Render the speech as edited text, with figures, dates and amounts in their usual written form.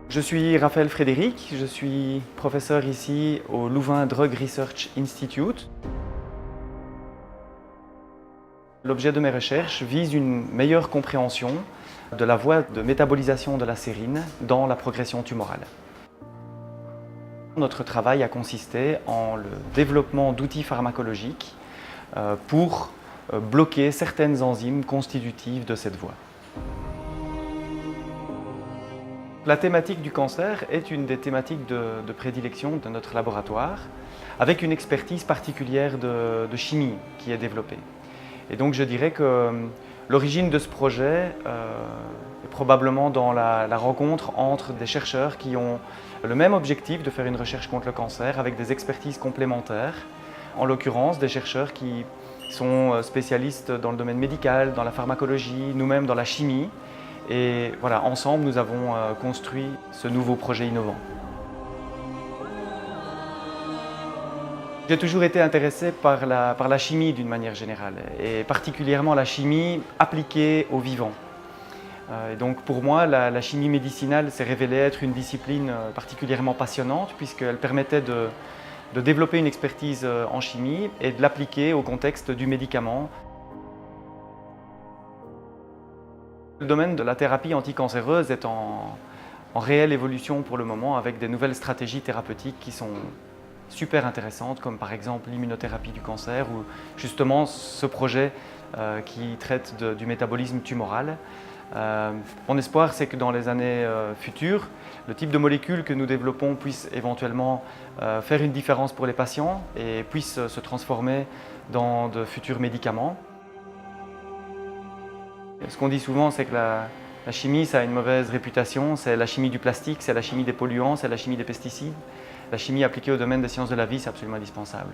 Je suis Raphaël Frédéric, je suis professeur ici au Louvain Drug Research Institute. L'objet de mes recherches vise une meilleure compréhension de la voie de métabolisation de la sérine dans la progression tumorale. Notre travail a consisté en le développement d'outils pharmacologiques pour bloquer certaines enzymes constitutives de cette voie. La thématique du cancer est une des thématiques de prédilection de notre laboratoire, avec une expertise particulière de chimie qui est développée. Et donc je dirais que l'origine de ce projet est probablement dans la rencontre entre des chercheurs qui ont le même objectif de faire une recherche contre le cancer avec des expertises complémentaires, en l'occurrence des chercheurs qui sont spécialistes dans le domaine médical, dans la pharmacologie, nous-mêmes dans la chimie. Et voilà, ensemble, nous avons construit ce nouveau projet innovant. J'ai toujours été intéressé par la chimie d'une manière générale, et particulièrement la chimie appliquée au vivant. Et donc pour moi, la chimie médicinale s'est révélée être une discipline particulièrement passionnante, puisqu'elle permettait de développer une expertise en chimie et de l'appliquer au contexte du médicament. Le domaine de la thérapie anticancéreuse est en réelle évolution pour le moment, avec des nouvelles stratégies thérapeutiques qui sont super intéressantes, comme par exemple l'immunothérapie du cancer ou justement ce projet qui traite du métabolisme tumoral. Mon espoir, c'est que dans les années futures, le type de molécules que nous développons puisse éventuellement faire une différence pour les patients et puisse se transformer dans de futurs médicaments. Ce qu'on dit souvent, c'est que la chimie, ça a une mauvaise réputation. C'est la chimie du plastique, c'est la chimie des polluants, c'est la chimie des pesticides. La chimie appliquée au domaine des sciences de la vie, c'est absolument indispensable.